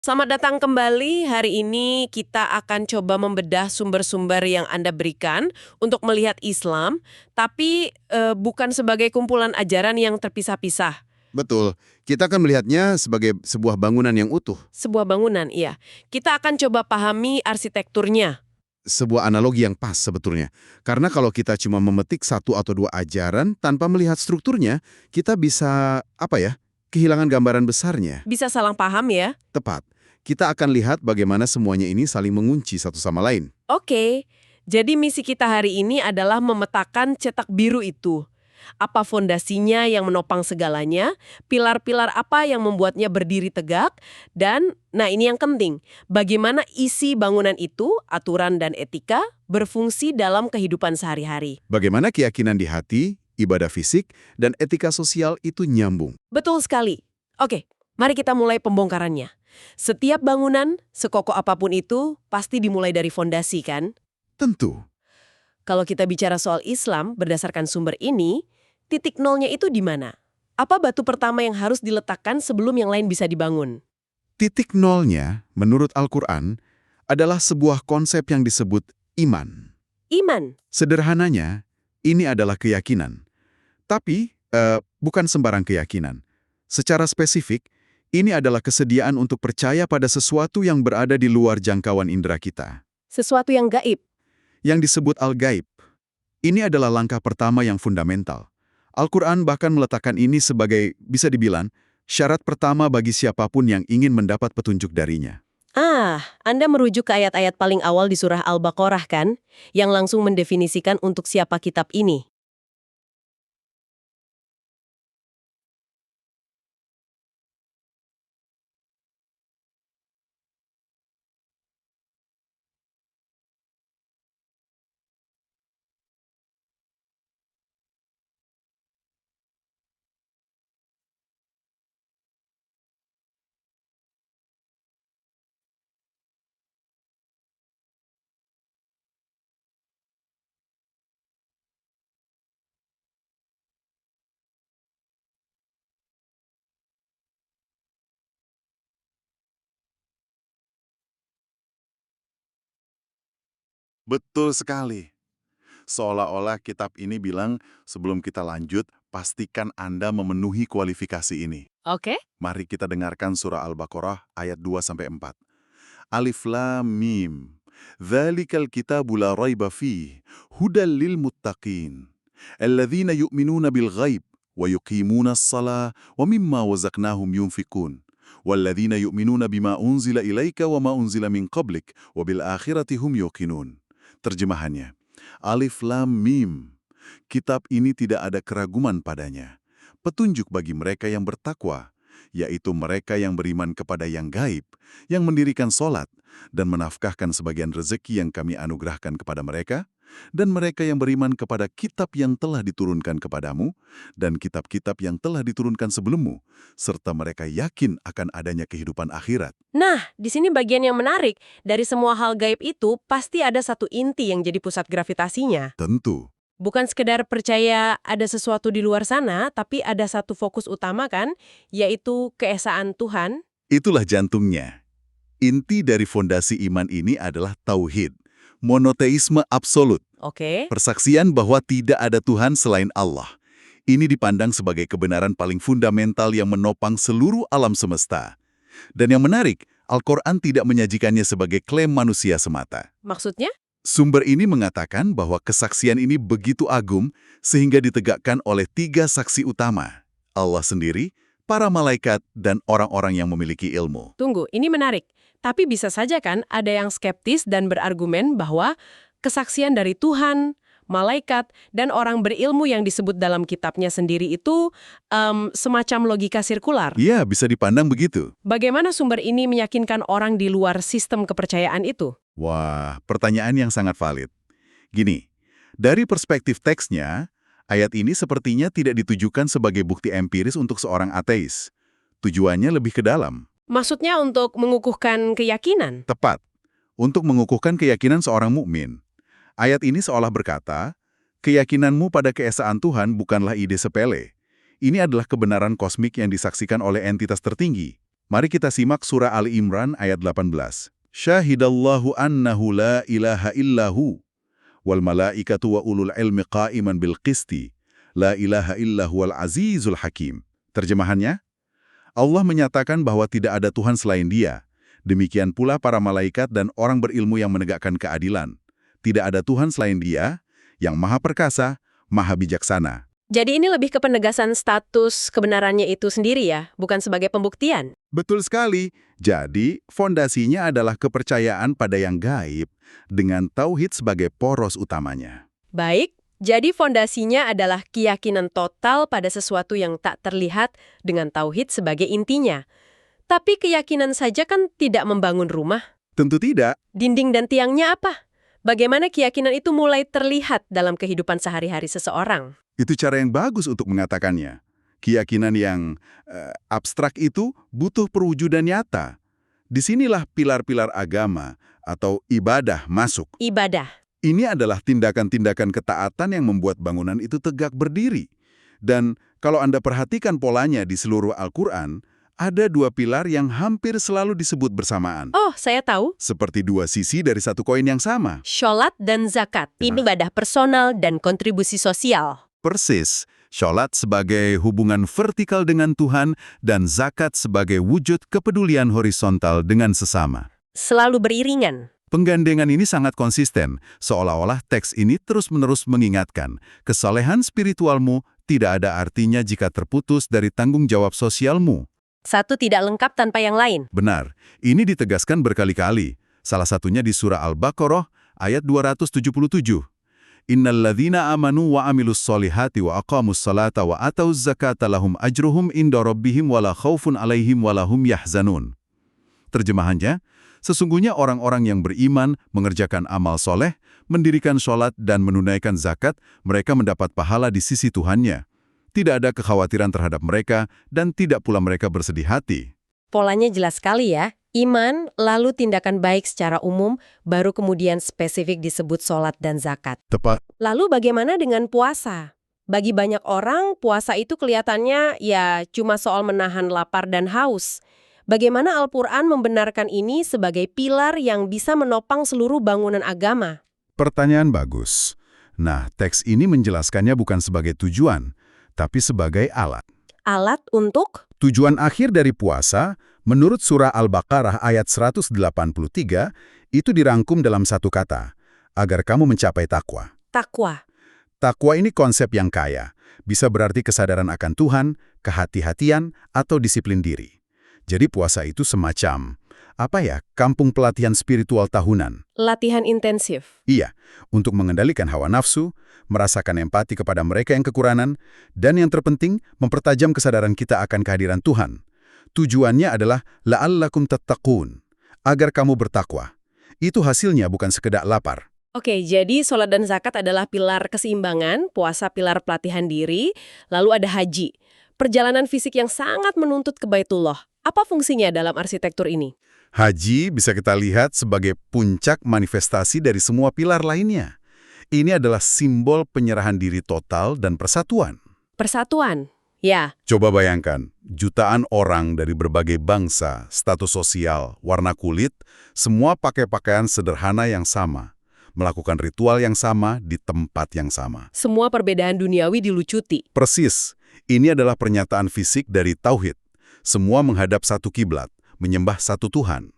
Selamat datang kembali. Hari ini kita akan coba membedah sumber-sumber yang Anda berikan untuk melihat Islam, tapi bukan sebagai kumpulan ajaran yang terpisah-pisah. Betul, kita akan melihatnya sebagai sebuah bangunan yang utuh, Sebuah bangunan, iya. Kita akan coba pahami arsitekturnya. sebuah analogi yang pas sebetulnya. Karena kalau kita cuma memetik satu atau dua ajaran tanpa melihat strukturnya, kita bisa, kehilangan gambaran besarnya. Bisa salah paham ya? Tepat, kita akan lihat bagaimana semuanya ini saling mengunci satu sama lain. Oke, jadi misi kita hari ini adalah memetakan cetak biru itu. Apa fondasinya yang menopang segalanya, pilar-pilar apa yang membuatnya berdiri tegak, dan, nah ini yang penting, bagaimana isi bangunan itu, aturan dan etika, berfungsi dalam kehidupan sehari-hari. Bagaimana keyakinan di hati, ibadah fisik, dan etika sosial itu nyambung. Betul sekali. Oke, mari kita mulai pembongkarannya. Setiap bangunan, sekokoh apapun itu, pasti dimulai dari fondasi kan? Tentu, Kalau kita bicara soal Islam, berdasarkan sumber ini, titik nolnya itu di mana? Apa batu pertama yang harus diletakkan sebelum yang lain bisa dibangun? titik nolnya, menurut Al-Quran, adalah sebuah konsep yang disebut iman. Iman. Sederhananya, ini adalah keyakinan. Tapi, bukan sembarang keyakinan. Secara spesifik, ini adalah kesediaan untuk percaya pada sesuatu yang berada di luar jangkauan indera kita, Sesuatu yang gaib. yang disebut al-gaib. Ini adalah langkah pertama yang fundamental. Al-Quran bahkan meletakkan ini sebagai, bisa dibilang, syarat pertama bagi siapapun yang ingin mendapat petunjuk darinya. Anda merujuk ke ayat-ayat paling awal di surah Al-Baqarah kan? Yang langsung mendefinisikan untuk siapa kitab ini. Betul sekali. Seolah-olah kitab ini bilang, sebelum kita lanjut, pastikan Anda memenuhi kualifikasi ini. Oke? Mari kita dengarkan surah Al-Baqarah ayat 2-4. Alif Lam Mim. Dzalikal kitabu la raiba fih, hudal lil muttaqin. Alladzina yu'minuna bil ghaib, wa yuqimuna as-salah, wa mimma wazaqnahum yunfikun. Walladzina yu'minuna bima unzila ilaika wa ma unzila min qablik, wa bil akhirati hum yuqinun. Terjemahannya, Alif Lam Mim. Kitab ini tidak ada keraguman padanya. Petunjuk bagi mereka yang bertakwa, yaitu mereka yang beriman kepada yang gaib, yang mendirikan sholat, dan menafkahkan sebagian rezeki yang kami anugerahkan kepada mereka, dan mereka yang beriman kepada kitab yang telah diturunkan kepadamu, dan kitab-kitab yang telah diturunkan sebelummu, serta mereka yakin akan adanya kehidupan akhirat. Nah, di sini bagian yang menarik. Dari semua hal gaib itu, pasti ada satu inti yang jadi pusat gravitasinya. Tentu, Bukan sekedar percaya ada sesuatu di luar sana, tapi ada satu fokus utama kan, yaitu keesaan Tuhan. itulah jantungnya. Inti dari fondasi iman ini adalah tauhid, monoteisme absolut, Oke? persaksian bahwa tidak ada Tuhan selain Allah. Ini dipandang sebagai kebenaran paling fundamental yang menopang seluruh alam semesta. Dan yang menarik, Al-Quran tidak menyajikannya sebagai klaim manusia semata. Maksudnya? Sumber ini mengatakan bahwa kesaksian ini begitu agung sehingga ditegakkan oleh 3 saksi utama, Allah sendiri, para malaikat, dan orang-orang yang memiliki ilmu. Tunggu, ini menarik. Tapi bisa saja kan ada yang skeptis dan berargumen bahwa kesaksian dari Tuhan, malaikat, dan orang berilmu yang disebut dalam kitabnya sendiri itu semacam logika sirkular. Iya, bisa dipandang begitu. Bagaimana sumber ini meyakinkan orang di luar sistem kepercayaan itu? Wah, pertanyaan yang sangat valid. Gini, dari perspektif teksnya, ayat ini sepertinya tidak ditujukan sebagai bukti empiris untuk seorang ateis. Tujuannya lebih ke dalam. Maksudnya untuk mengukuhkan keyakinan? Tepat, untuk mengukuhkan keyakinan seorang mukmin. Ayat ini seolah berkata, keyakinanmu pada keesaan Tuhan bukanlah ide sepele. Ini adalah kebenaran kosmik yang disaksikan oleh entitas tertinggi, Mari kita simak surah Ali Imran ayat 18. Syahidallahu annahu la ilaha illahu wal malaikatu wa ulul ilmi qa'iman bil qisti la ilaha illahu wal azizul hakim. Terjemahannya, Allah menyatakan bahwa tidak ada Tuhan selain Dia. Demikian pula para malaikat dan orang berilmu yang menegakkan keadilan. Tidak ada Tuhan selain Dia yang maha perkasa, maha bijaksana. Jadi ini lebih ke penegasan status kebenarannya itu sendiri ya, bukan sebagai pembuktian. Betul sekali. Jadi, fondasinya adalah kepercayaan pada yang gaib dengan tauhid sebagai poros utamanya. Baik, jadi fondasinya adalah keyakinan total pada sesuatu yang tak terlihat dengan tauhid sebagai intinya. Tapi keyakinan saja kan tidak membangun rumah. Tentu tidak. Dinding dan tiangnya apa? Bagaimana keyakinan itu mulai terlihat dalam kehidupan sehari-hari seseorang? Itu cara yang bagus untuk mengatakannya. Keyakinan yang abstrak itu butuh perwujudan nyata. Disinilah pilar-pilar agama atau ibadah masuk. Ibadah. Ini adalah tindakan-tindakan ketaatan yang membuat bangunan itu tegak berdiri. Dan kalau Anda perhatikan polanya di seluruh Al-Quran, ada dua pilar yang hampir selalu disebut bersamaan. Oh, saya tahu. Seperti dua sisi dari satu koin yang sama. Sholat dan zakat. Ibadah personal dan kontribusi sosial. Persis, sholat sebagai hubungan vertikal dengan Tuhan dan zakat sebagai wujud kepedulian horizontal dengan sesama. Selalu beriringan. Penggandengan ini sangat konsisten, seolah-olah teks ini terus-menerus mengingatkan, kesolehan spiritualmu tidak ada artinya jika terputus dari tanggung jawab sosialmu. Satu tidak lengkap tanpa yang lain. Benar, ini ditegaskan berkali-kali, salah satunya di surah Al-Baqarah ayat 277. Innalladzina amanu wa amilus solihati wa aqamus salata wa atauz zakata lahum ajruhum inda rabbihim wala khaufun alaihim wala hum yahzanun. Terjemahannya, sesungguhnya orang-orang yang beriman, mengerjakan amal soleh, mendirikan sholat dan menunaikan zakat, mereka mendapat pahala di sisi Tuhannya. Tidak ada kekhawatiran terhadap mereka dan tidak pula mereka bersedih hati. Polanya jelas sekali ya. Iman, lalu tindakan baik secara umum, baru kemudian spesifik disebut sholat dan zakat. Tepat. Lalu bagaimana dengan puasa? Bagi banyak orang, puasa itu kelihatannya ya cuma soal menahan lapar dan haus. Bagaimana Al-Quran membenarkan ini sebagai pilar yang bisa menopang seluruh bangunan agama? Pertanyaan bagus. Nah, teks ini menjelaskannya bukan sebagai tujuan, tapi sebagai alat. Alat untuk? Tujuan akhir dari puasa, menurut surah Al-Baqarah ayat 183, itu dirangkum dalam satu kata, agar kamu mencapai takwa. Takwa. Takwa ini konsep yang kaya, bisa berarti kesadaran akan Tuhan, kehati-hatian, atau disiplin diri. Jadi puasa itu semacam, kampung pelatihan spiritual tahunan. Latihan intensif. Iya, untuk mengendalikan hawa nafsu, merasakan empati kepada mereka yang kekurangan, dan yang terpenting, mempertajam kesadaran kita akan kehadiran Tuhan. Tujuannya adalah la'allakum tattaqun, agar kamu bertakwa. Itu hasilnya bukan sekedar lapar. Oke, jadi sholat dan zakat adalah pilar keseimbangan, puasa pilar pelatihan diri, lalu ada haji. Perjalanan fisik yang sangat menuntut ke Baitullah. Apa fungsinya dalam arsitektur ini? Haji bisa kita lihat sebagai puncak manifestasi dari semua pilar lainnya. Ini adalah simbol penyerahan diri total dan persatuan. Persatuan, ya. Coba bayangkan, jutaan orang dari berbagai bangsa, status sosial, warna kulit, semua pakai pakaian sederhana yang sama, melakukan ritual yang sama di tempat yang sama. Semua perbedaan duniawi dilucuti. Persis, ini adalah pernyataan fisik dari tauhid. Semua menghadap satu kiblat, menyembah satu Tuhan.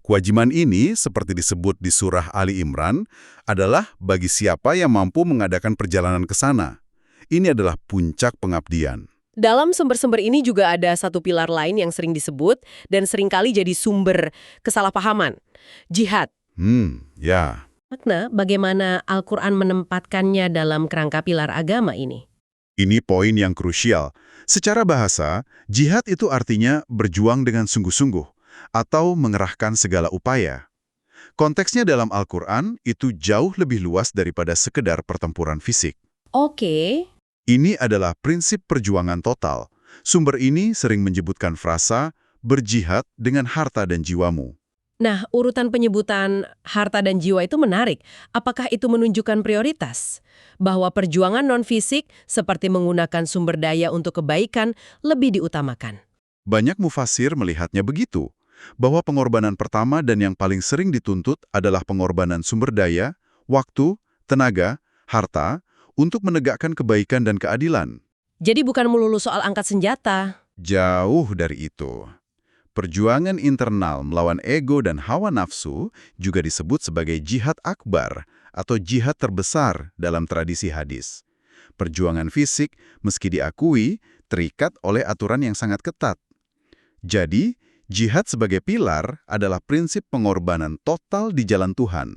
Kewajiban ini, seperti disebut di surah Ali Imran, adalah bagi siapa yang mampu mengadakan perjalanan ke sana. Ini adalah puncak pengabdian. Dalam sumber-sumber ini juga ada satu pilar lain yang sering disebut dan seringkali jadi sumber kesalahpahaman. Jihad. Ya. Makna bagaimana Al-Quran menempatkannya dalam kerangka pilar agama ini? Ini poin yang krusial. Secara bahasa, jihad itu artinya berjuang dengan sungguh-sungguh atau mengerahkan segala upaya. Konteksnya dalam Al-Quran itu jauh lebih luas daripada sekedar pertempuran fisik. Oke. Ini adalah prinsip perjuangan total. Sumber ini sering menyebutkan frasa berjihad dengan harta dan jiwamu. Nah, urutan penyebutan harta dan jiwa itu menarik. Apakah itu menunjukkan prioritas? Bahwa perjuangan non-fisik seperti menggunakan sumber daya untuk kebaikan lebih diutamakan? Banyak mufasir melihatnya begitu, bahwa pengorbanan pertama dan yang paling sering dituntut adalah pengorbanan sumber daya, waktu, tenaga, harta, untuk menegakkan kebaikan dan keadilan. Jadi bukan melulu soal angkat senjata. Jauh dari itu. Perjuangan internal melawan ego dan hawa nafsu juga disebut sebagai jihad akbar atau jihad terbesar dalam tradisi hadis. Perjuangan fisik, meski diakui, terikat oleh aturan yang sangat ketat. Jadi, jihad sebagai pilar adalah prinsip pengorbanan total di jalan Tuhan.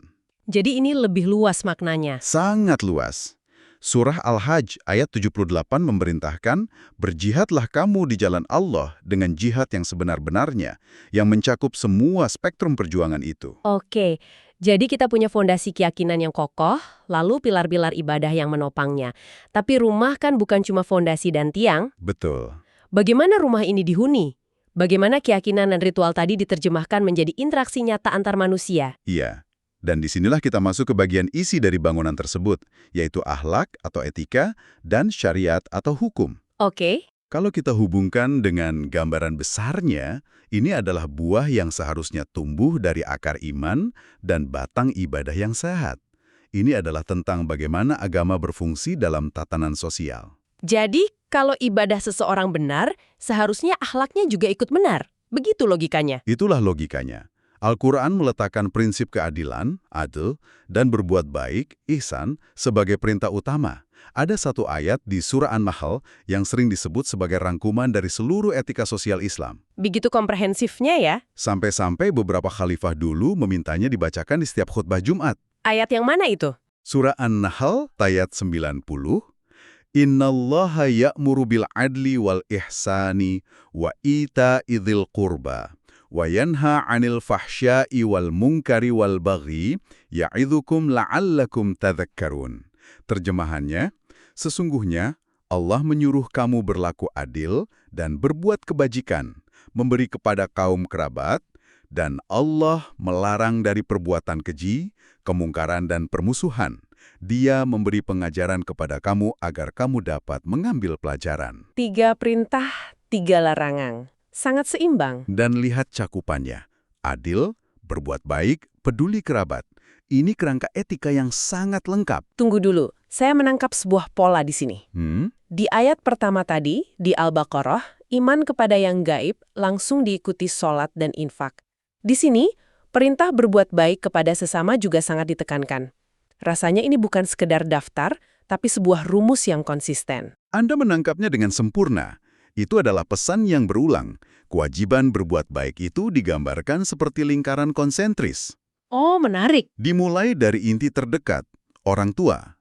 Jadi ini lebih luas maknanya. Sangat luas. Surah Al-Hajj ayat 78 memerintahkan, berjihadlah kamu di jalan Allah dengan jihad yang sebenar-benarnya, yang mencakup semua spektrum perjuangan itu. Oke, jadi kita punya fondasi keyakinan yang kokoh, lalu pilar-pilar ibadah yang menopangnya. Tapi rumah kan bukan cuma fondasi dan tiang. Betul. Bagaimana rumah ini dihuni? Bagaimana keyakinan dan ritual tadi diterjemahkan menjadi interaksi nyata antar manusia? Iya. Dan disinilah kita masuk ke bagian isi dari bangunan tersebut, yaitu akhlak atau etika dan syariat atau hukum. Oke. Kalau kita hubungkan dengan gambaran besarnya, ini adalah buah yang seharusnya tumbuh dari akar iman dan batang ibadah yang sehat. Ini adalah tentang bagaimana agama berfungsi dalam tatanan sosial. Jadi, kalau ibadah seseorang benar, seharusnya akhlaknya juga ikut benar. Begitu logikanya. Itulah logikanya. Al-Quran meletakkan prinsip keadilan, adil, dan berbuat baik, ihsan, sebagai perintah utama. Ada satu ayat di Surah An-Nahl yang sering disebut sebagai rangkuman dari seluruh etika sosial Islam. Begitu komprehensifnya ya. Sampai-sampai beberapa khalifah dulu memintanya dibacakan di setiap khutbah Jumat. Ayat yang mana itu? Surah An-Nahl, ayat 90. Innallaha ya'muru bil adli wal ihsani wa ita'i dzil qurba wa yanha 'anil fahsya'i wal munkari wal baghi ya'idzukum la'allakum tadhakkarun. Terjemahannya, sesungguhnya Allah menyuruh kamu berlaku adil dan berbuat kebajikan, memberi kepada kaum kerabat, dan Allah melarang dari perbuatan keji, kemungkaran dan permusuhan. Dia memberi pengajaran kepada kamu agar kamu dapat mengambil pelajaran. 3 perintah, 3 larangan. Sangat seimbang. Dan lihat cakupannya. Adil, berbuat baik, peduli kerabat. Ini kerangka etika yang sangat lengkap. Tunggu dulu, saya menangkap sebuah pola di sini. Di ayat pertama tadi, di Al-Baqarah, iman kepada yang gaib langsung diikuti sholat dan infak. Di sini, perintah berbuat baik kepada sesama juga sangat ditekankan. Rasanya ini bukan sekedar daftar, tapi sebuah rumus yang konsisten. Anda menangkapnya dengan sempurna. Itu adalah pesan yang berulang. Kewajiban berbuat baik itu digambarkan seperti lingkaran konsentris. Oh, menarik. Dimulai dari inti terdekat, orang tua.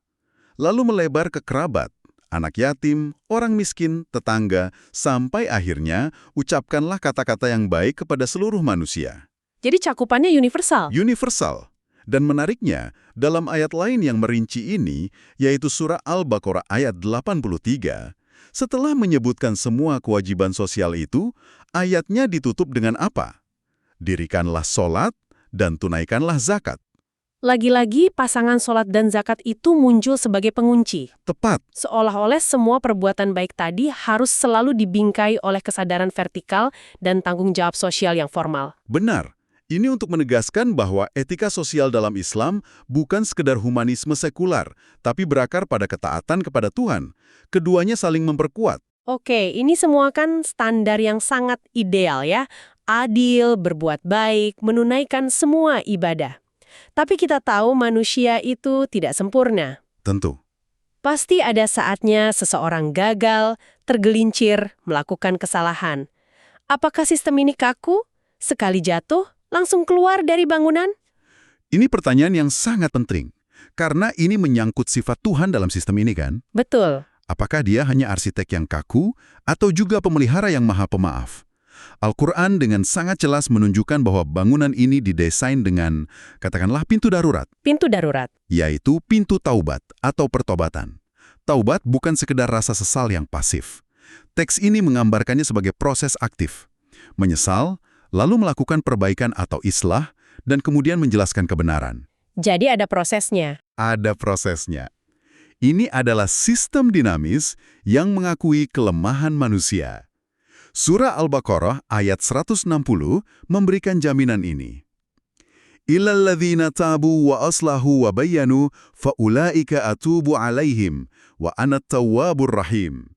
Lalu melebar ke kerabat, anak yatim, orang miskin, tetangga, sampai akhirnya ucapkanlah kata-kata yang baik kepada seluruh manusia. Jadi cakupannya universal. Universal. Dan menariknya, dalam ayat lain yang merinci ini, yaitu surah Al-Baqarah ayat 83, setelah menyebutkan semua kewajiban sosial itu, ayatnya ditutup dengan apa? Dirikanlah sholat dan tunaikanlah zakat. Lagi-lagi pasangan sholat dan zakat itu muncul sebagai pengunci. Tepat. Seolah-olah semua perbuatan baik tadi harus selalu dibingkai oleh kesadaran vertikal dan tanggung jawab sosial yang formal. Benar. Ini untuk menegaskan bahwa etika sosial dalam Islam bukan sekedar humanisme sekular, tapi berakar pada ketaatan kepada Tuhan. Keduanya saling memperkuat. Oke, ini semua kan standar yang sangat ideal ya. Adil, berbuat baik, menunaikan semua ibadah. Tapi kita tahu manusia itu tidak sempurna. Tentu. Pasti ada saatnya seseorang gagal, tergelincir, melakukan kesalahan. Apakah sistem ini kaku? Sekali jatuh, langsung keluar dari bangunan? Ini pertanyaan yang sangat penting. Karena ini menyangkut sifat Tuhan dalam sistem ini kan? Betul. Apakah dia hanya arsitek yang kaku atau juga pemelihara yang maha pemaaf? Al-Quran dengan sangat jelas menunjukkan bahwa bangunan ini didesain dengan, katakanlah, pintu darurat. Pintu darurat. Yaitu pintu taubat atau pertobatan. Taubat bukan sekedar rasa sesal yang pasif. Teks ini menggambarkannya sebagai proses aktif. Menyesal, lalu melakukan perbaikan atau islah, dan kemudian menjelaskan kebenaran. Jadi ada prosesnya. Ada prosesnya. Ini adalah sistem dinamis yang mengakui kelemahan manusia. Surah Al-Baqarah ayat 160 memberikan jaminan ini. Illal ladzina tabu wa aslahu wa bayyanu faulaika atubu alaihim wa anat tawwabur rahim.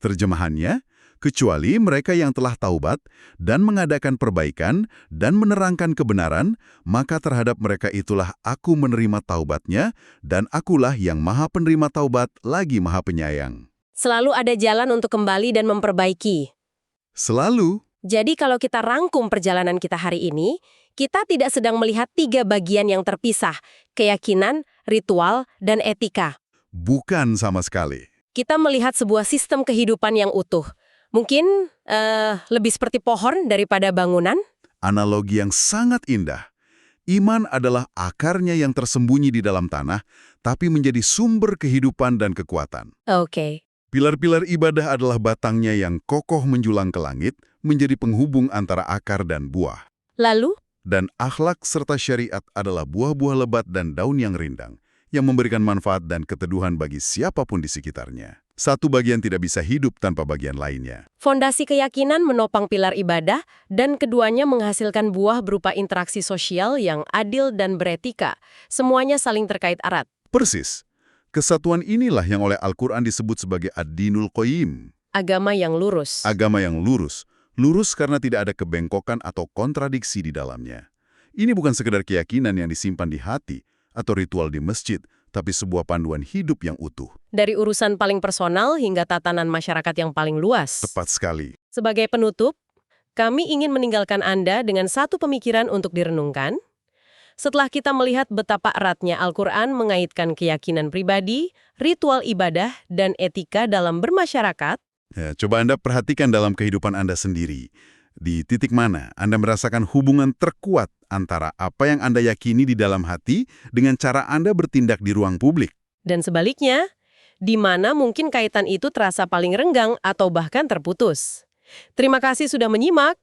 Terjemahannya, kecuali mereka yang telah taubat dan mengadakan perbaikan dan menerangkan kebenaran, maka terhadap mereka itulah aku menerima taubatnya dan akulah yang maha penerima taubat lagi maha penyayang. Selalu ada jalan untuk kembali dan memperbaiki. Selalu. Jadi kalau kita rangkum perjalanan kita hari ini, kita tidak sedang melihat 3 bagian yang terpisah, keyakinan, ritual, dan etika. Bukan sama sekali. Kita melihat sebuah sistem kehidupan yang utuh. Mungkin lebih seperti pohon daripada bangunan? Analogi yang sangat indah. Iman adalah akarnya yang tersembunyi di dalam tanah, tapi menjadi sumber kehidupan dan kekuatan. Oke. Pilar-pilar ibadah adalah batangnya yang kokoh menjulang ke langit, menjadi penghubung antara akar dan buah. Lalu? Dan akhlak serta syariat adalah buah-buah lebat dan daun yang rindang, yang memberikan manfaat dan keteduhan bagi siapapun di sekitarnya. Satu bagian tidak bisa hidup tanpa bagian lainnya. Fondasi keyakinan menopang pilar ibadah, dan keduanya menghasilkan buah berupa interaksi sosial yang adil dan beretika. Semuanya saling terkait erat. Persis. Kesatuan inilah yang oleh Al-Quran disebut sebagai Ad-Dinul Qayyim. Agama yang lurus. Agama yang lurus. Lurus karena tidak ada kebengkokan atau kontradiksi di dalamnya. Ini bukan sekedar keyakinan yang disimpan di hati atau ritual di masjid, tapi sebuah panduan hidup yang utuh. Dari urusan paling personal hingga tatanan masyarakat yang paling luas. Tepat sekali. Sebagai penutup, kami ingin meninggalkan Anda dengan satu pemikiran untuk direnungkan. Setelah kita melihat betapa eratnya Al-Quran mengaitkan keyakinan pribadi, ritual ibadah, dan etika dalam bermasyarakat, Ya, coba Anda perhatikan dalam kehidupan Anda sendiri. Di titik mana Anda merasakan hubungan terkuat antara apa yang Anda yakini di dalam hati dengan cara Anda bertindak di ruang publik. dan sebaliknya, di mana mungkin kaitan itu terasa paling renggang atau bahkan terputus. Terima kasih sudah menyimak.